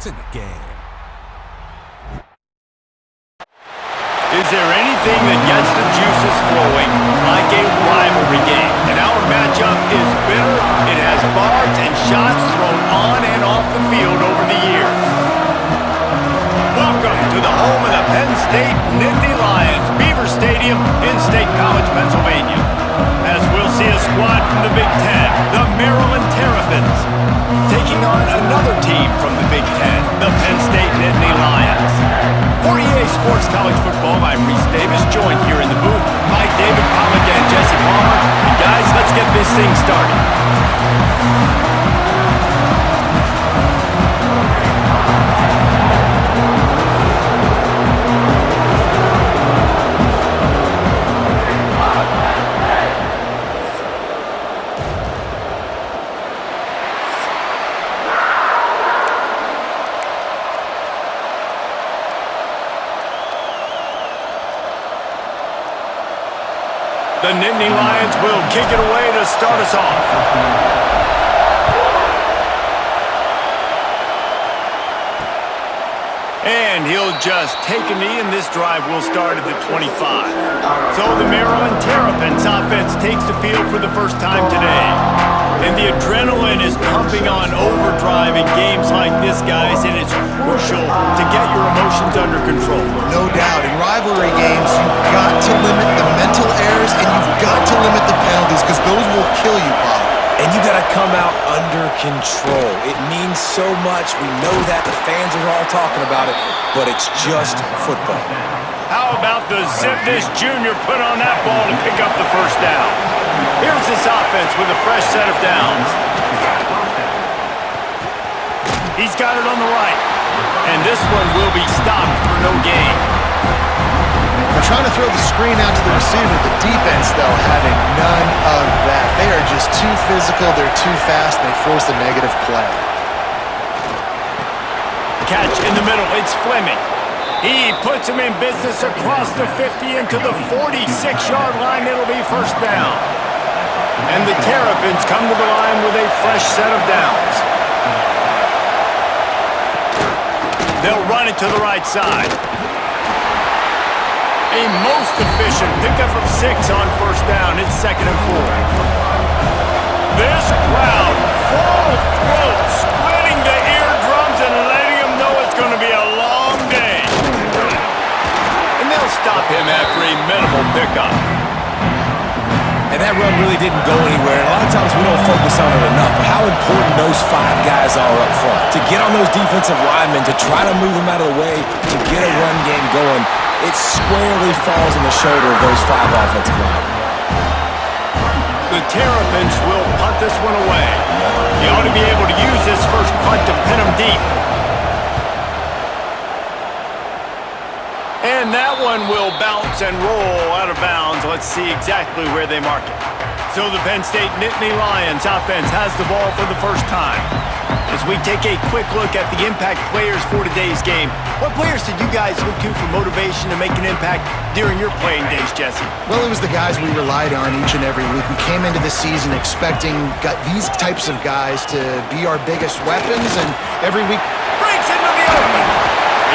points in the game. Is there anything that gets the juices flowing like a rivalry game? And our matchup is bitter. It has barbs and shots thrown on and off the field over the years. Welcome to the home of the Penn State Nittany Lions, Beaver Stadium in State College, Pennsylvania. As we'll see a squad from the Big Ten, the Maryland Terrapins, taking on another team from the Big Ten, the Penn State Nittany Lions. For EA Sports College Football, I'm Reese Davis, joined here in the booth by David Pollack and Jesse Palmer. And guys, let's get this thing started. The Nittany Lions will kick it away to start us off. And he'll just take a knee, and this drive will start at the 25. So the Maryland Terrapins offense takes the field for the first time today. And the adrenaline is pumping on overdrive in games like this, guys, and it's crucial to get your emotions under control. No doubt. In rivalry games, you've got to limit the mental errors, and you've got to limit the penalties, because those will kill you, Bob. And you got to come out under control. It means so much. We know that. The fans are all talking about it, but it's just football. How about the zip this junior put on that ball to pick up the first down? Here's this offense with a fresh set of downs. He's got it on the right. And this one will be stopped for no gain. They're trying to throw the screen out to the receiver. The defense, though, having none of that. They are just too physical. They're too fast. They force a negative play. Catch in the middle. It's Fleming. He puts him in business across the 50 into the 46-yard line. It'll be first down. And the Terrapins come to the line with a fresh set of downs. They'll run it to the right side. A most efficient pickup of 6 on first down. It's 2nd and 4. This crowd, full throat, splitting the eardrums and letting them know it's going to be a long day. And they'll stop him after a minimal pickup. And that run really didn't go anywhere. A lot of times we don't focus on it enough, but how important those 5 guys are up front. To get on those defensive linemen, to try to move them out of the way, to get a run game going, it squarely falls on the shoulder of those 5 offensive linemen. The Terrapins will punt this one away. You ought to be able to use this first punt to pin them deep. And that one will bounce and roll out of bounds. Let's see exactly where they mark it. So the Penn State Nittany Lions offense has the ball for the first time. As we take a quick look at the impact players for today's game, what players did you guys look to for motivation to make an impact during your playing days, Jesse? Well, it was the guys we relied on each and every week. We came into the season expecting these types of guys to be our biggest weapons, and every week breaks into the open.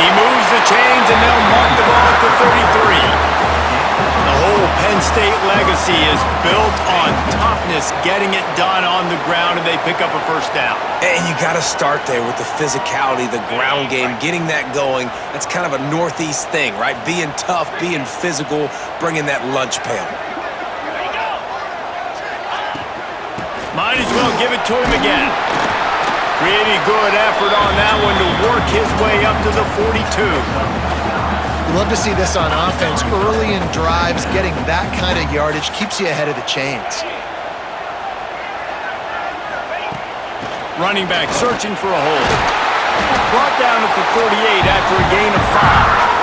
He moves the chains, and they'll mark the ball at the 33. The whole Penn State legacy is built on toughness, getting it done on the ground, and they pick up a first down. And you got to start there with the physicality, the ground game, getting that going. That's kind of a Northeast thing, right? Being tough, being physical, bringing that lunch pail. Might as well give it to him again. Pretty good effort on that one to work his way up to the 42. You love to see this on offense. Early in drives, getting that kind of yardage keeps you ahead of the chains. Running back searching for a hole. Brought down at the 38 after a gain of 5.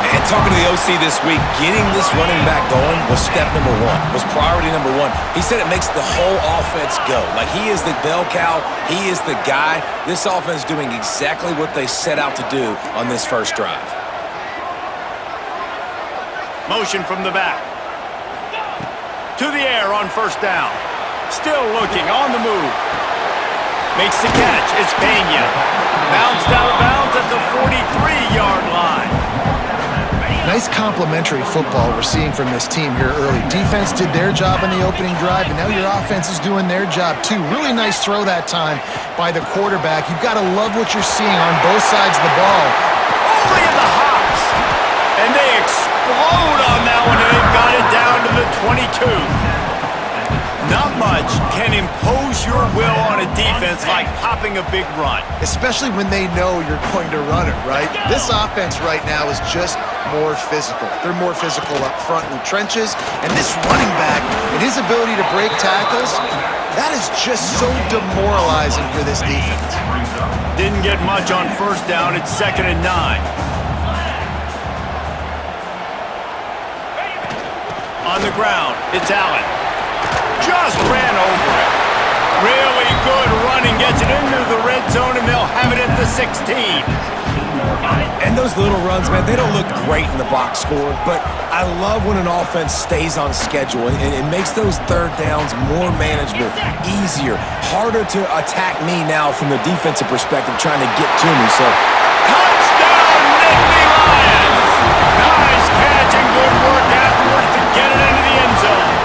And talking to the OC this week, getting this running back going was step number 1, was priority number 1. He said it makes the whole offense go. Like, he is the bell cow, he is the guy. This offense doing exactly what they set out to do on this first drive. Motion from the back. To the air on first down. Still looking, on the move. Makes the catch. It's Pena. Bounced out of bounds at the 43-yard line. Nice complementary football we're seeing from this team here early. Defense did their job in the opening drive, and now your offense is doing their job too. Really nice throw that time by the quarterback. You've got to love what you're seeing on both sides of the ball. Oh, look at the hops. And they explode on that one, and they've got it down to the 22. Not much can impose your will on a defense like popping a big run. Especially when they know you're going to run it, right? This offense right now is just more physical. They're more physical up front in the trenches, and this running back and his ability to break tackles, that is just so demoralizing for this defense. Didn't get much on first down. It's 2nd and 9. On the ground, it's Allen. Just ran over it. Really good running. Gets it into the red zone, and they'll have it at the 16. And those little runs, man, they don't look great in the box score, but I love when an offense stays on schedule and it makes those third downs more manageable, easier, harder to attack me now from the defensive perspective trying to get to me. So, touchdown, Nittany Lions! Nice catch and good work afterwards to get it into the end zone.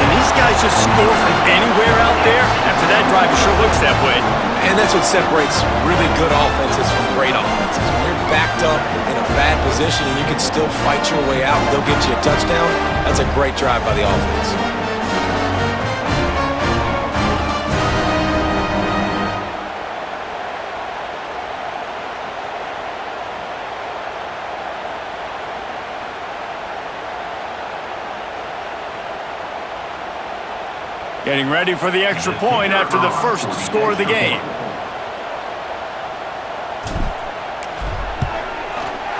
And these guys just score from anywhere out there. After that drive, it sure looks that way. and that's what separates really good offenses from great offenses. When you're backed up in a bad position and you can still fight your way out and they'll get you a touchdown, that's a great drive by the offense. Getting ready for the extra point after the first score of the game.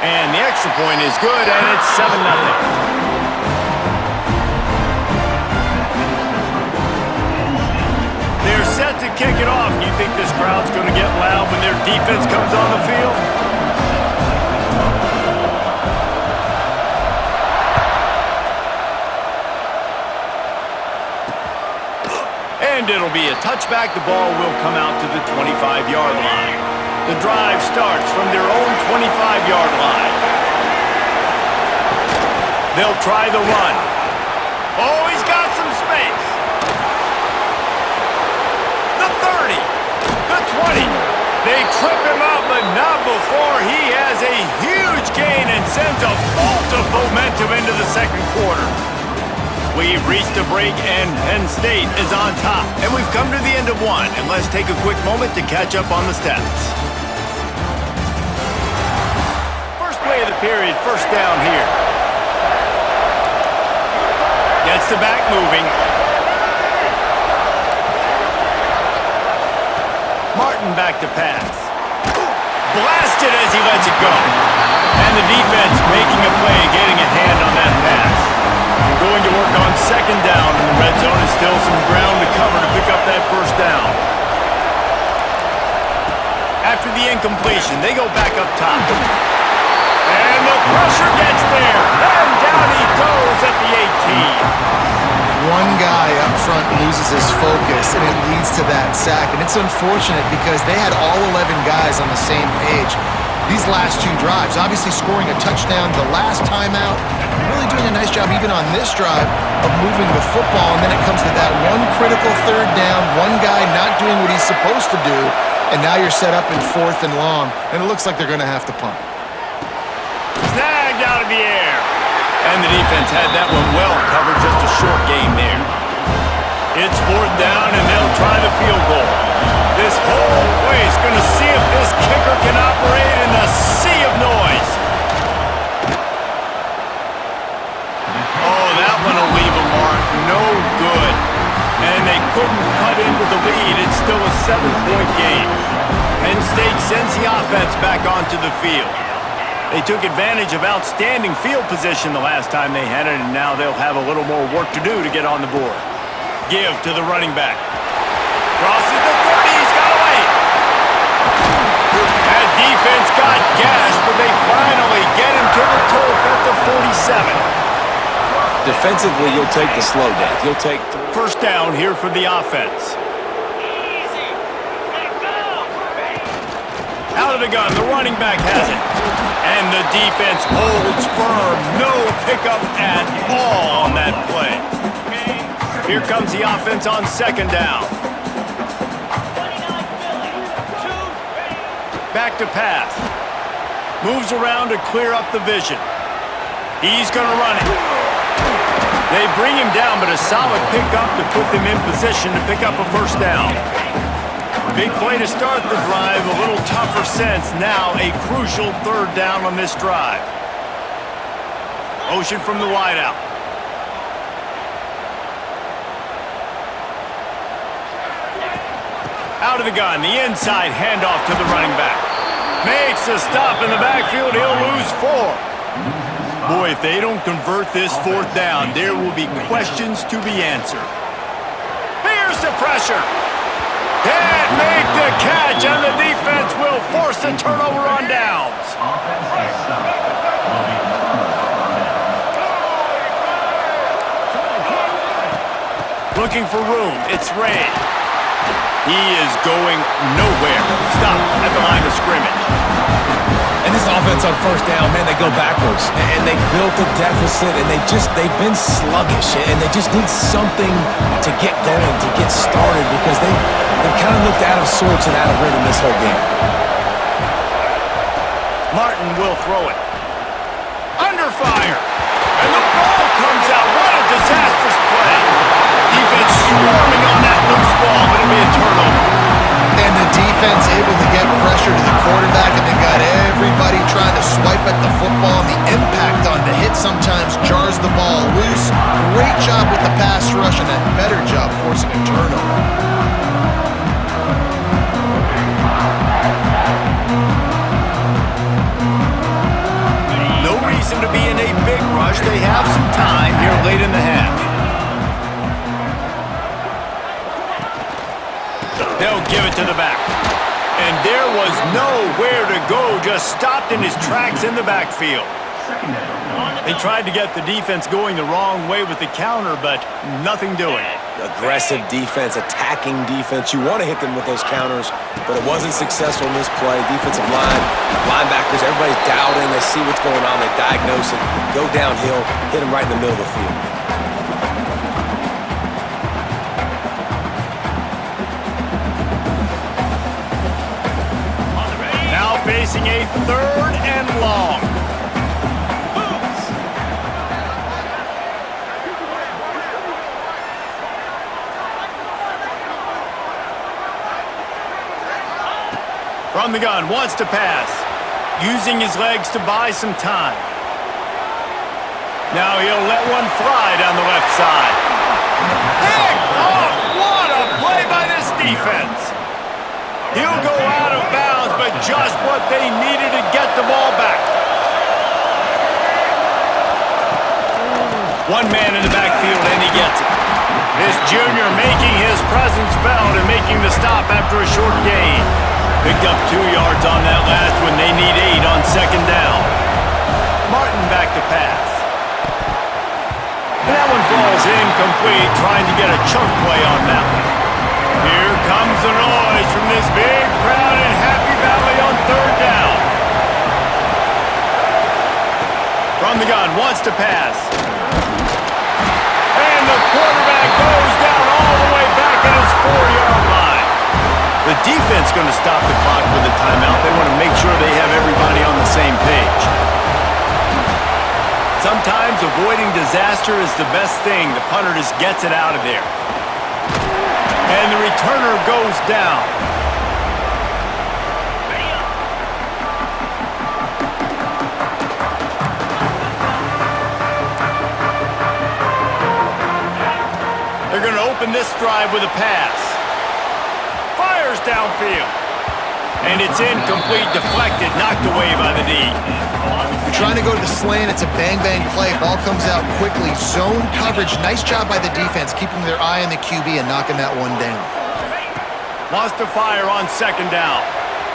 And the extra point is good, and it's 7-0. They're set to kick it off. Do you think this crowd's going to get loud when their defense comes on the field? And it'll be a touchback. The ball will come out to the 25-yard line. The drive starts from their own 25-yard line. They'll try the run. Oh, he's got some space. The 30. The 20. They trip him up, but not before he has a huge gain and sends a bolt of momentum into the second quarter. We've reached a break, and Penn State is on top. And we've come to the end of one, and let's take a quick moment to catch up on the stats. First play of the period, first down here. Gets the back moving. Martin back to pass. Blasted as he lets it go. And the defense making a play, getting a hand on that pass. Going to work on second down in the red zone. Is still some ground to cover to pick up that first down. After the incompletion, they go back up top. And the pressure gets there. And down he goes at the 18. One guy up front loses his focus, and it leads to that sack. And it's unfortunate because they had all 11 guys on the same page these last two drives. Obviously scoring a touchdown the last time out, really doing a nice job even on this drive of moving the football, and then it comes to that one critical third down, one guy not doing what he's supposed to do, and now you're set up in fourth and long, and it looks like they're going to have to punt. Snagged out of the air. And the defense had that one well covered, just a short game there. It's fourth down, and they'll try the field goal. This whole place going to see if this kicker can operate in the sea of noise. Oh, that one will leave a mark. No good. And they couldn't cut into the lead. It's still a 7-point game. Penn State sends the offense back onto the field. They took advantage of outstanding field position the last time they had it, and now they'll have a little more work to do to get on the board. Give to the running back. Crosses the 30, he's got away. That defense got gashed, but they finally get him to the turf at the 47. Defensively, you'll take the slow down. You'll take first down here for the offense. Out of the gun, the running back has it. And the defense holds firm. No pickup at all on that play. Here comes the offense on second down. Back to pass. Moves around to clear up the vision. He's going to run it. They bring him down, but a solid pickup to put them in position to pick up a first down. Big play to start the drive, a little tougher since. Now a crucial third down on this drive. Motion from the wideout. Out of the gun, the inside handoff to the running back. Makes a stop in the backfield, he'll lose 4. Boy, if they don't convert this fourth down, there will be questions to be answered. Here's the pressure. Can't make the catch, and the defense will force a turnover on downs. Looking for room, it's Ray. He is going nowhere. Stop at the line of scrimmage. And this offense on first down, man, they go backwards. And they built a deficit, and they've been sluggish. And they just need something to get going, to get started, because they've kind of looked out of sorts and out of rhythm this whole game. Martin will throw it. Under fire. And the ball comes out. What a disastrous play. Defense swarming on that loose ball, but it'll be a turnover. And the defense able to get pressure to the quarterback, and they got everybody trying to swipe at the football. And the impact on the hit sometimes jars the ball loose. Great job with the pass rush, and a better job forcing a turnover. No reason to be in a big rush. They have some time here late in the half. They'll give it to the back. And there was nowhere to go, just stopped in his tracks in the backfield. They tried to get the defense going the wrong way with the counter, but nothing doing. Aggressive defense, attacking defense. You want to hit them with those counters, but it wasn't successful in this play. Defensive line, linebackers, everybody's dialed in. They see what's going on. They diagnose it, go downhill, hit them right in the middle of the field. Facing a third and long. From the gun, wants to pass. Using his legs to buy some time. Now he'll let one fly down the left side. Picked off! What a play by this defense! He'll go out of bounds, but just what they needed to get the ball back. One man in the backfield, and he gets it. This junior making his presence felt and making the stop after a short gain. Picked up 2 yards on that last one. They need 8 on second down. Martin back to pass. And that one falls incomplete, trying to get a chunk play on that one. Here comes the noise from this big crowd in Happy Valley on third down. From the gun, wants to pass. And the quarterback goes down all the way back at his 4-yard line. The defense going to stop the clock with a timeout. They want to make sure they have everybody on the same page. Sometimes avoiding disaster is the best thing. The punter just gets it out of there. And the returner goes down. They're going to open this drive with a pass. Fires downfield. And it's incomplete, deflected, knocked away by the D. You're trying to go to the slant. It's a bang-bang play. Ball comes out quickly. Zone coverage. Nice job by the defense, keeping their eye on the QB and knocking that one down. Wants to fire on second down.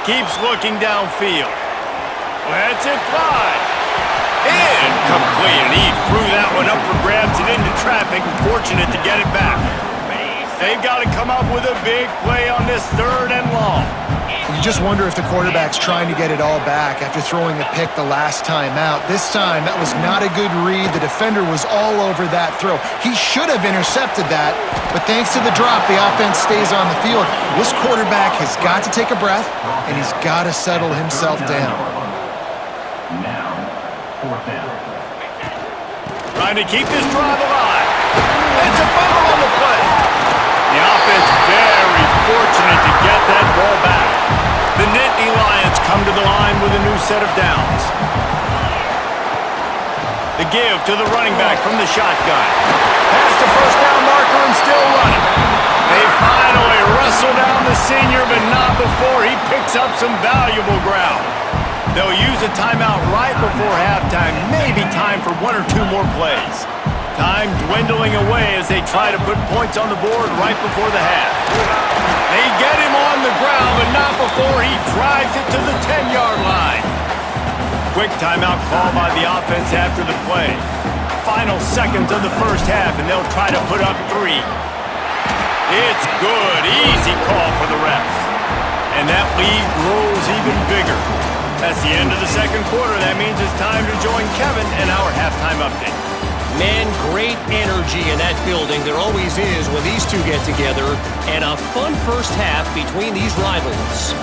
Keeps looking downfield. Lets it fly. Incomplete. And he threw that one up for grabs and into traffic. Fortunate to get it back. They've got to come up with a big play on this third and long. You just wonder if the quarterback's trying to get it all back after throwing a pick the last time out. This time, that was not a good read. The defender was all over that throw. He should have intercepted that, but thanks to the drop, the offense stays on the field. This quarterback has got to take a breath, and he's got to settle himself down. Now, fourth down. Trying to keep this drive alive. It's a fumble on the play. The offense very fortunate to get that ball back. The Nittany Lions come to the line with a new set of downs. The give to the running back from the shotgun. Pass the first down marker and still running. They finally wrestle down the senior, but not before he picks up some valuable ground. They'll use a timeout right before halftime, maybe time for one or two more plays. Time dwindling away as they try to put points on the board right before the half. They get him on the ground, but not before he drives it to the 10-yard line. Quick timeout call by the offense after the play. Final seconds of the first half, and they'll try to put up 3. It's good. Easy call for the refs. And that lead grows even bigger. That's the end of the second quarter. That means it's time to join Kevin in our halftime update. Man, great energy in that building. There always is when these two get together. And a fun first half between these rivals.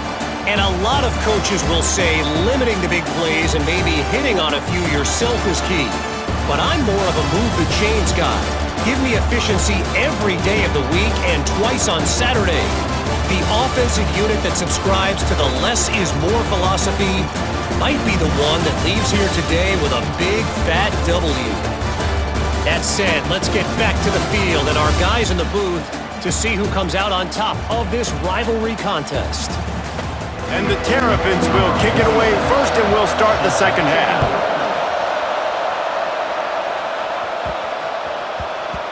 And a lot of coaches will say limiting the big plays and maybe hitting on a few yourself is key. But I'm more of a move the chains guy. Give me efficiency every day of the week and twice on Saturday. The offensive unit that subscribes to the less is more philosophy might be the one that leaves here today with a big fat W. That said, let's get back to the field and our guys in the booth to see who comes out on top of this rivalry contest. And the Terrapins will kick it away first, and we'll start the second half.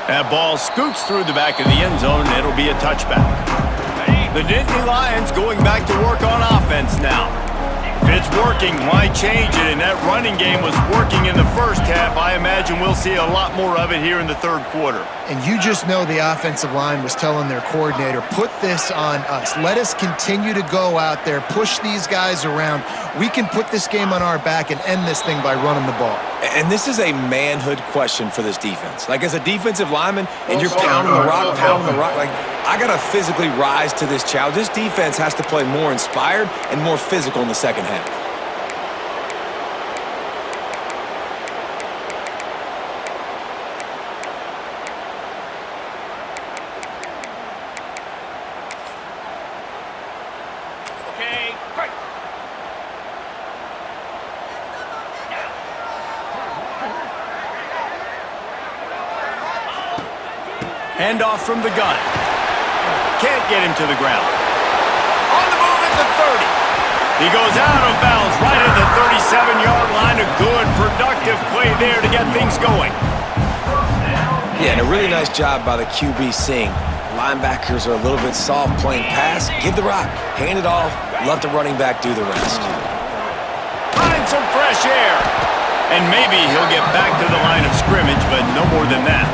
That ball scoots through the back of the end zone, and it'll be a touchback. The Nittany Lions going back to work on offense now. If it's working, why change it? And that running game was working in the first half. I imagine we'll see a lot more of it here in the third quarter. And you just know the offensive line was telling their coordinator, put this on us. Let us continue to go out there, push these guys around. We can put this game on our back and end this thing by running the ball. And this is a manhood question for this defense. Like, as a defensive lineman, and you're pounding the rock, like, I got to physically rise to this challenge. This defense has to play more inspired and more physical in the second half. Okay, great. Handoff from the gun. Can't get him to the ground. On the move at the 30. He goes out of bounds right at the 37-yard line. A good, productive play there to get things going. Yeah, and a really nice job by the QB seeing linebackers are a little bit soft playing pass. Give the rock, hand it off, let the running back do the rest. Find some fresh air. And maybe he'll get back to the line of scrimmage, but no more than that.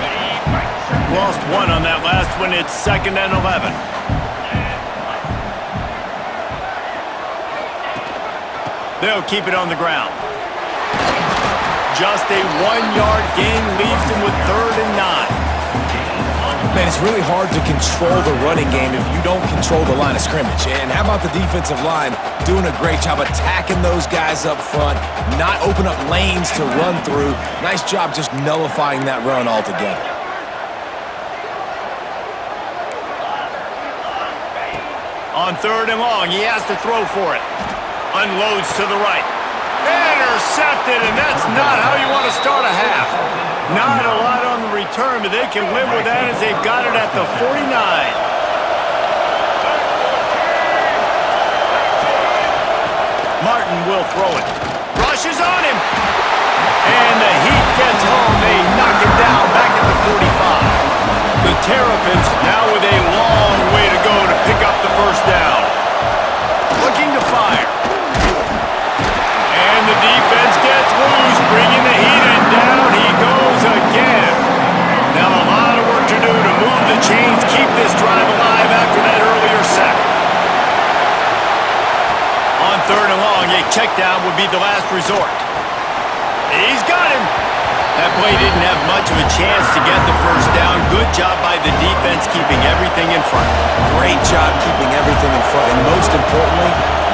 Lost one on that last one. It's 2nd and 11. They'll keep it on the ground. Just a 1-yard gain leaves them with 3rd and 9. Man, it's really hard to control the running game if you don't control the line of scrimmage. And how about the defensive line doing a great job attacking those guys up front, not open up lanes to run through. Nice job just nullifying that run altogether. On 3rd and long, he has to throw for it. Unloads to the right. Intercepted, and that's not how you want to start a half. Not a lot on the return, but they can live with that as they've got it at the 49. Martin will throw it. Rushes on him. And the heat gets home. They knock it down back at the 45. The Terrapins now with a long way to go to pick up the first down. Looking to fire. And the defense gets loose, bringing the heat, and down he goes again. Now a lot of work to do to move the chains, keep this drive alive after that earlier sack. check down would be the last resort. He's got him. That play didn't have much of a chance to get the first down. Good job by the defense keeping everything in front. Great job keeping everything in front, and most importantly,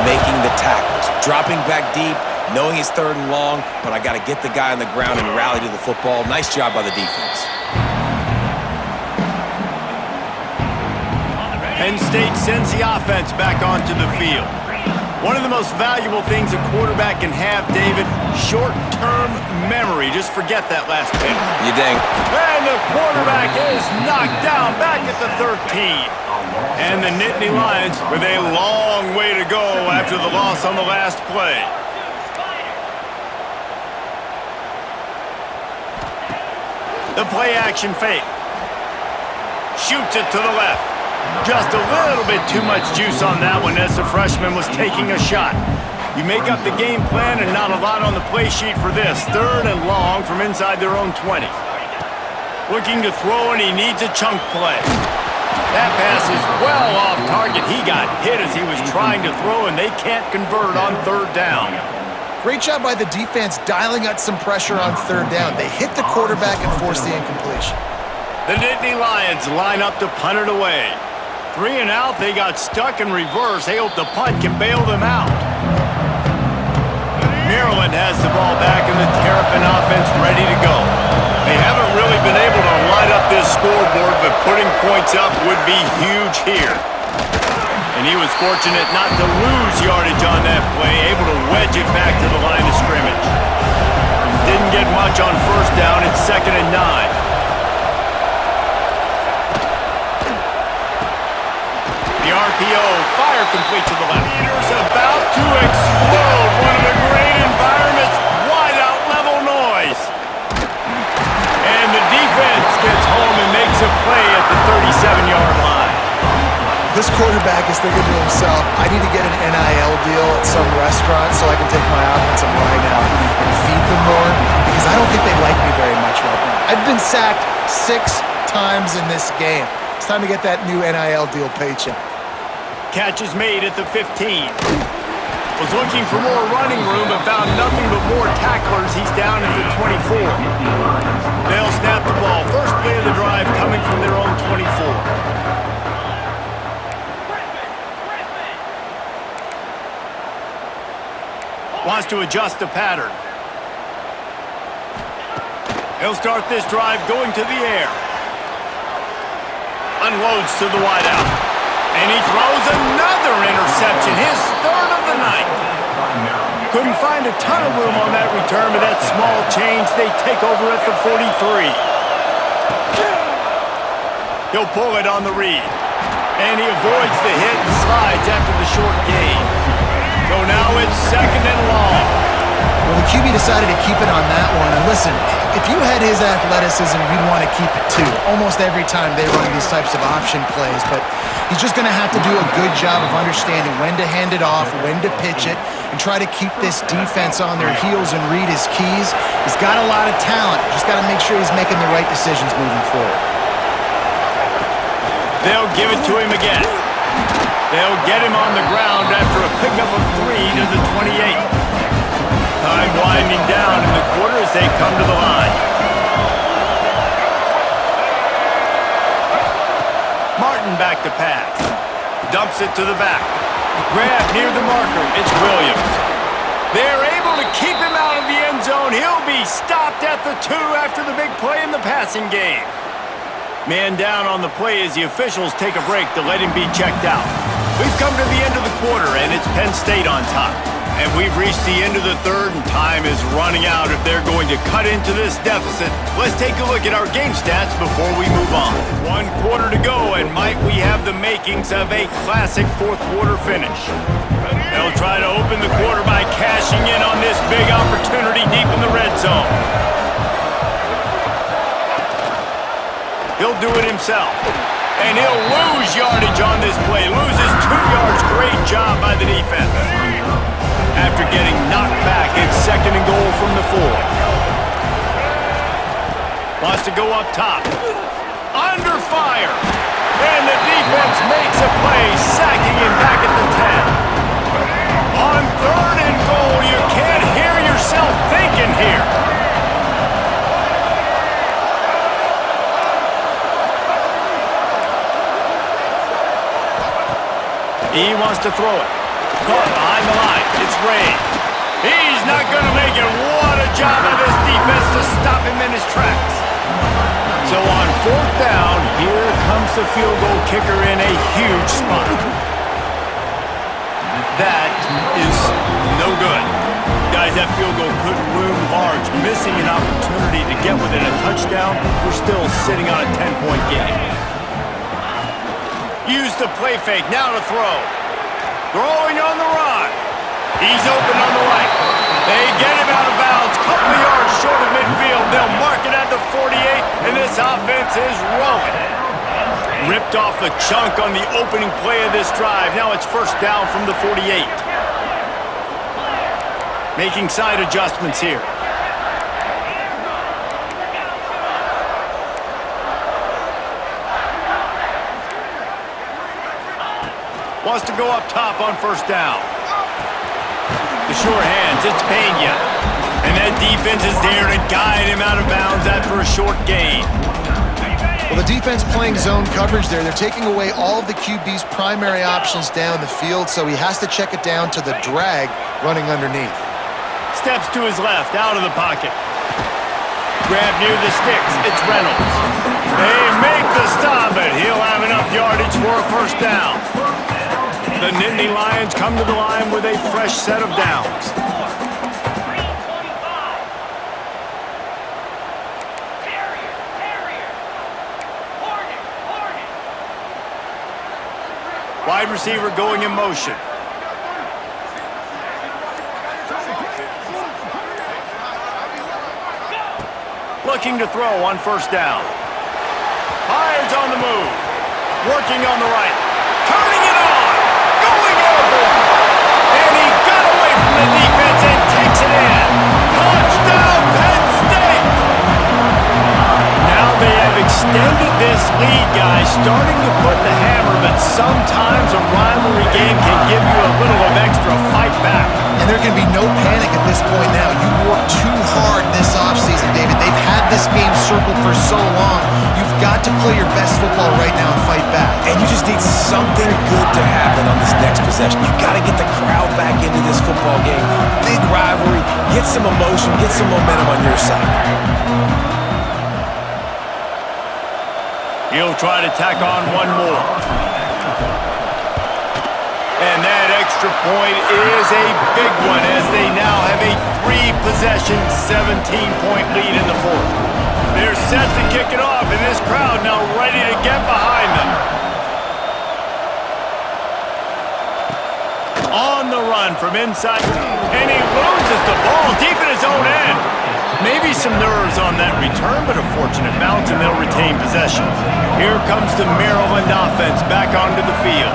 making the tackles. Dropping back deep, knowing it's 3rd and long, but I got to get the guy on the ground and rally to the football. Nice job by the defense. Penn State sends the offense back onto the field. One of the most valuable things a quarterback can have, David, short-term memory. Just forget that last pick. You dang. And the quarterback is knocked down back at the 13. And the Nittany Lions with a long way to go after the loss on the last play. The play action fake. Shoots it to the left. Just a little bit too much juice on that one as the freshman was taking a shot. You make up the game plan and not a lot on the play sheet for this. 3rd and long from inside their own 20. Looking to throw, and he needs a chunk play. That pass is well off target. He got hit as he was trying to throw, and they can't convert on 3rd down. Great job by the defense dialing up some pressure on 3rd down. They hit the quarterback and forced the incompletion. The Nittany Lions line up to punt it away. 3 and out, they got stuck in reverse. They hope the punt can bail them out. Maryland has the ball back and the Terrapin offense ready to go. They haven't really been able to light up this scoreboard, but putting points up would be huge here. And he was fortunate not to lose yardage on that play, able to wedge it back to the line of scrimmage. Didn't get much on 1st down. It's 2nd and 9. The RPO, fire complete to the left. Peter's about to explode. One of the great environments, wide out level noise. And the defense gets home and makes a play at the 37-yard line. This quarterback is thinking to himself, I need to get an NIL deal at some restaurant so I can take my offensive line out and feed them more, because I don't think they like me very much right now. I've been sacked 6 times in this game. It's time to get that new NIL deal paycheck. Catch is made at the 15. Was looking for more running room, but found nothing but more tacklers. He's down at the 24. They'll snap the ball. First play of the drive coming from their own 24. Wants to adjust the pattern. He'll start this drive going to the air. Unloads to the wideout. And he throws another interception, his 3rd of the night. Couldn't find a ton of room on that return, but that small change, they take over at the 43. He'll pull it on the read. And he avoids the hit and slides after the short gain. So now it's 2nd and long. Well, the QB decided to keep it on that one. And listen, if you had his athleticism, you'd want to keep it too. Almost every time they run these types of option plays. But he's just going to have to do a good job of understanding when to hand it off, when to pitch it, and try to keep this defense on their heels and read his keys. He's got a lot of talent. Just got to make sure he's making the right decisions moving forward. They'll give it to him again. They'll get him on the ground after a pickup of 3 to the 28. Time winding down in the quarter as they come to the line. Martin back to pass. Dumps it to the back. Grab near the marker. It's Williams. They're able to keep him out of the end zone. He'll be stopped at the 2 after the big play in the passing game. Man down on the play as the officials take a break to let him be checked out. We've come to the end of the quarter, and it's Penn State on top. And we've reached the end of the 3rd, and time is running out if they're going to cut into this deficit. Let's take a look at our game stats before we move on. 1 quarter to go, and might we have the makings of a classic 4th quarter finish. They'll try to open the quarter by cashing in on this big opportunity deep in the red zone. He'll do it himself. And he'll lose yardage on this play. Loses 2 yards. Great job by the defense. After getting knocked back, it's 2nd and goal from the 4. Wants to go up top. Under fire. And the defense makes a play, sacking him back at the 10. On 3rd and goal, He wants to throw it. Caught behind the line. It's Ray. He's not going to make it. What a job of this defense to stop him in his tracks. So on fourth down, here comes the field goal kicker in a huge spot. That is no good. Guys, that field goal could loom large. Missing an opportunity to get within a touchdown. We're still sitting on a 10-point game. Use the play fake. Now to throw. Throwing on the run. He's open on the right. They get him out of bounds. Couple of yards short of midfield. They'll mark it at the 48, and this offense is rolling. Ripped off a chunk on the opening play of this drive. Now it's first down from the 48. Making side adjustments here. Wants to go up top on first down. The sure hands, it's Pena. And that defense is there to guide him out of bounds after a short gain. Well, the defense playing zone coverage there. They're taking away all of the QB's primary options down the field, so he has to check it down to the drag running underneath. Steps to his left, out of the pocket. Grab near the sticks, it's Reynolds. They make the stop, but he'll have enough yardage for a first down. The Nittany Lions come to the line with a fresh set of downs. Wide receiver going in motion. Looking to throw on first down. Hines on the move. Working on the right. Turning it on. Going over. And he got away from the defense and takes it in. Touchdown, Penn State. Now they have extended this lead, guys. Starting to put the hammer, but sometimes a rivalry game can give you a little of extra fight back. And there can be no panic at this point now. You worked too hard this offseason, David. They've had this game circled for so long. You've got to play your best football right now and fight back. And you just need something good to happen on this next possession. You got to get the crowd back into this football game. Big rivalry. Get some emotion. Get some momentum on your side. He'll try to tack on one more. And that extra point is a big one as they now have a 3-possession, 17-point lead in the fourth. They're set to kick it off, and this crowd now ready to get behind them. On the run from inside, and he loses the ball deep in his own end. Maybe some nerves on that return, but a fortunate bounce, and they'll retain possession. Here comes the Maryland offense back onto the field.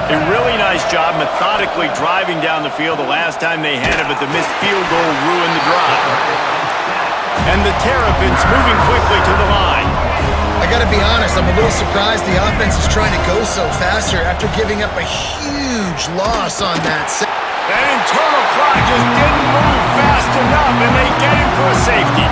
A really nice job methodically driving down the field the last time they had it, but the missed field goal ruined the drive. And the Terrapins moving quickly to the line. I got to be honest, I'm a little surprised the offense is trying to go so fast here after giving up a huge loss on that set. That internal clock just didn't move fast enough, and they get him for a safety.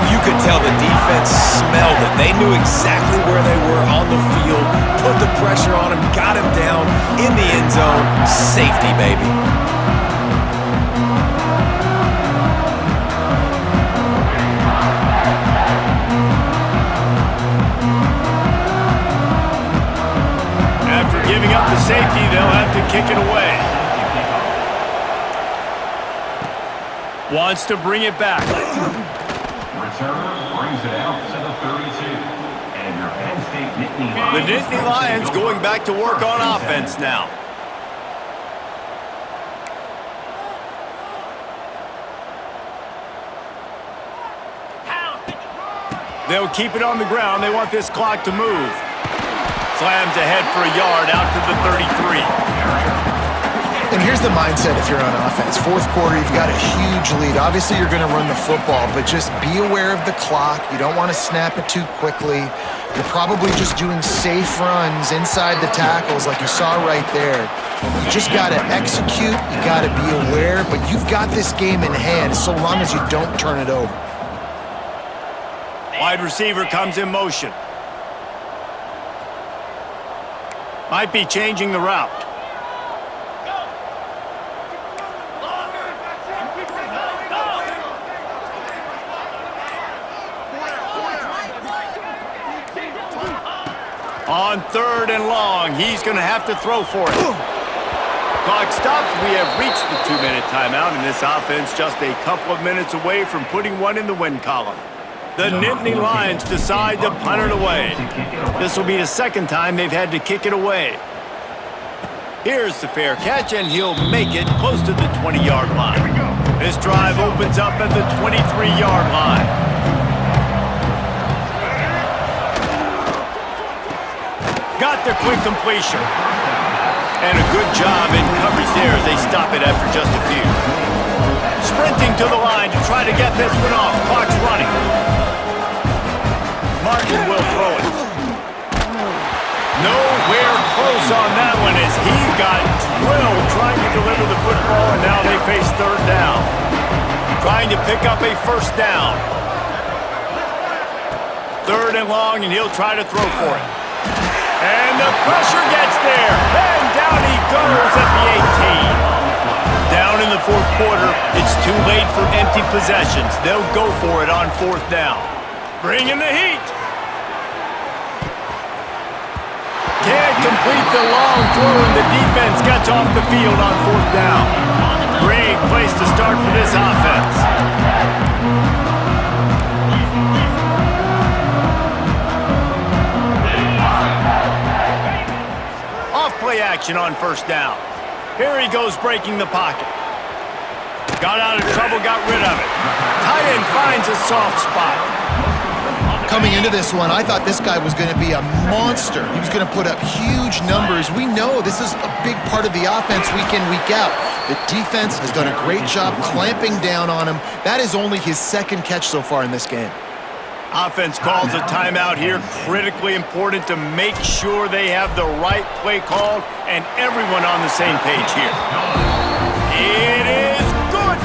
You could tell the defense smelled it. They knew exactly where they were on the field, put the pressure on him, got him down in the end zone. Safety, baby. After giving up the safety, they'll have to kick it away. Wants to bring it back. Returner brings it out to the 32. And your Penn State Nittany Lions. The Nittany Lions going back to work on offense now. They'll keep it on the ground. They want this clock to move. Slams ahead for a yard out to the 33. And here's the mindset if you're on offense. Fourth quarter, you've got a huge lead. Obviously, you're going to run the football, but just be aware of the clock. You don't want to snap it too quickly. You're probably just doing safe runs inside the tackles like you saw right there. You just got to execute. You got to be aware, but you've got this game in hand so long as you don't turn it over. Wide receiver comes in motion. Might be changing the route. On 3rd and long, he's going to have to throw for it. Clock stops. We have reached the 2-minute timeout, and this offense just a couple of minutes away from putting one in the win column. The Nittany Lions decide to punt it away. This will be the second time they've had to kick it away. Here's the fair catch, and he'll make it close to the 20-yard line. This drive opens up at the 23-yard line. Got the quick completion. And a good job in coverage there as they stop it after just a few. Sprinting to the line to try to get this one off. Clock's running. Martin will throw it. Nowhere close on that one as he got drilled trying to deliver the football, and now they face 3rd down. Trying to pick up a 1st down. 3rd and long, and he'll try to throw for it. And the pressure gets there. And down he goes at the 18. Down in the 4th quarter, it's too late for empty possessions. They'll go for it on 4th down. Bringing the heat. Can't complete the long throw, and the defense gets off the field on 4th down. Great place to start for this offense. Play action on 1st down. Here he goes breaking the pocket. Got out of trouble, got rid of it. Tight end finds a soft spot. Coming into this one, I thought this guy was going to be a monster. He was going to put up huge numbers. We know this is a big part of the offense week in, week out. The defense has done a great job clamping down on him. That is only his 2nd catch so far in this game. Offense calls a timeout here. Critically important to make sure they have the right play called and everyone on the same page here. It is good!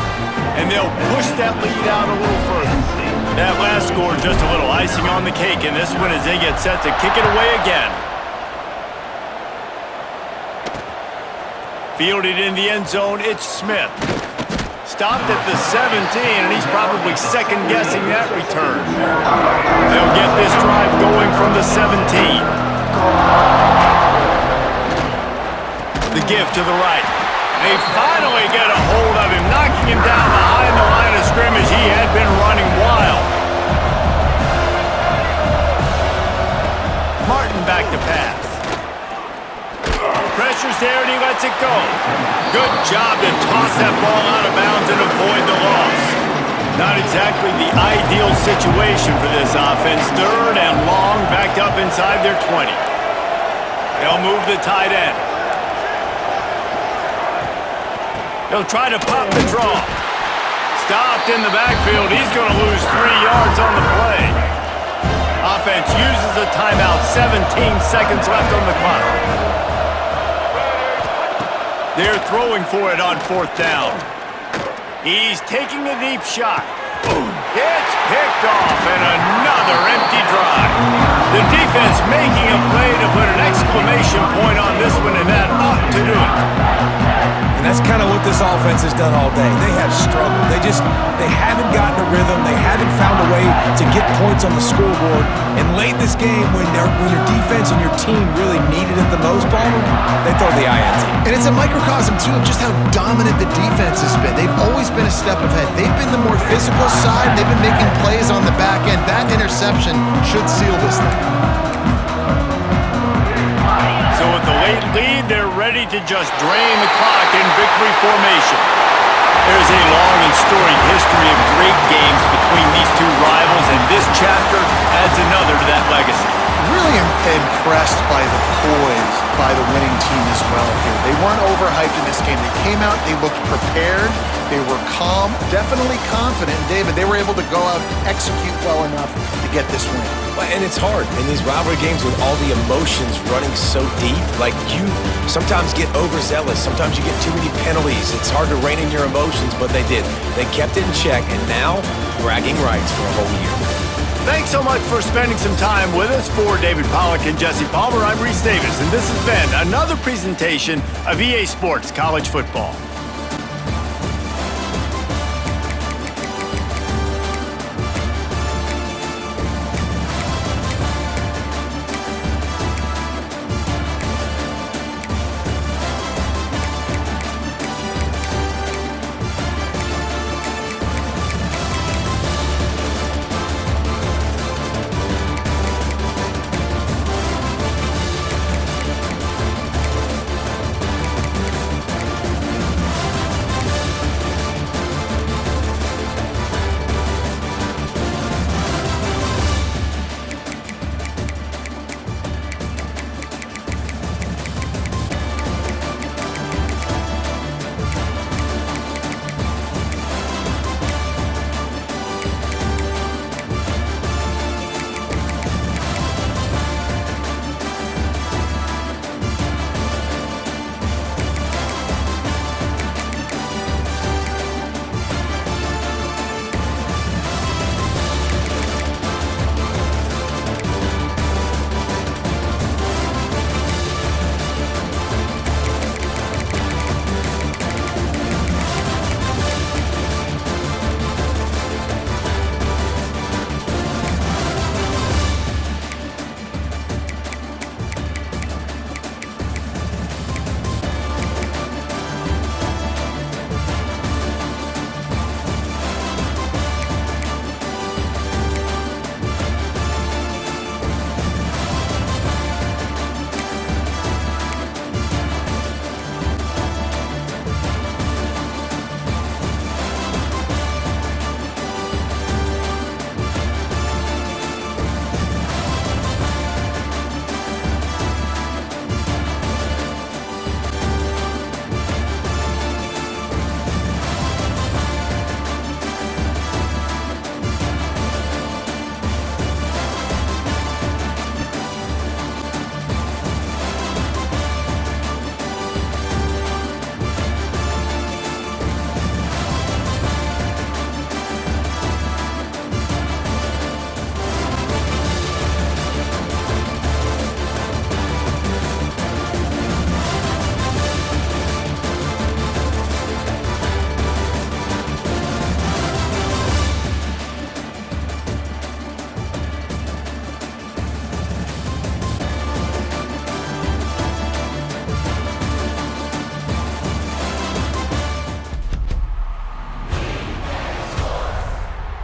And they'll push that lead out a little further. That last score just a little icing on the cake in this one as they get set to kick it away again. Fielded in the end zone, it's Smith. Stopped at the 17, and he's probably second-guessing that return. They'll get this drive going from the 17. The give to the right. They finally get a hold of him, knocking him down behind the line of scrimmage. He had been running wild. Martin back to pass. Pressure's there, and he lets it go. Good job to toss that ball out of bounds and avoid the loss. Not exactly the ideal situation for this offense. 3rd and long, backed up inside their 20. They'll move the tight end. They'll try to pop the draw. Stopped in the backfield. He's going to lose 3 yards on the play. Offense uses a timeout. 17 seconds left on the clock. They're throwing for it on 4th down. He's taking a deep shot. It's picked off, and another empty drive. The defense making a play to put an exclamation point on this one, and that ought to do it. And that's kind of what this offense has done all day. They have struggled. They haven't gotten a rhythm. They haven't found a way to get points on the scoreboard. And late in this game, when your defense and your team really needed it the most, Palmer, they throw the INT. And it's a microcosm, too, of just how dominant the defense has been. They've always been a step ahead. They've been the more physical side. They've been making plays on the back end. That interception should seal this thing. So with the late lead, they're ready to just drain the clock in victory formation. There's a long and storied history of great games between these two rivals, and this chapter adds another to that legacy. Really impressed by the poise by the winning team as well here. They weren't overhyped in this game. They came out, they looked prepared, they were calm, definitely confident. David, they were able to go out and execute well enough to get this win. And it's hard in these rivalry games with all the emotions running so deep. Like, you sometimes get overzealous. Sometimes you get too many penalties. It's hard to rein in your emotions, but they did. They kept it in check, and now bragging rights for a whole year. Thanks so much for spending some time with us. For David Pollack and Jesse Palmer, I'm Reese Davis, and this has been another presentation of EA Sports College Football.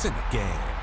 In the game.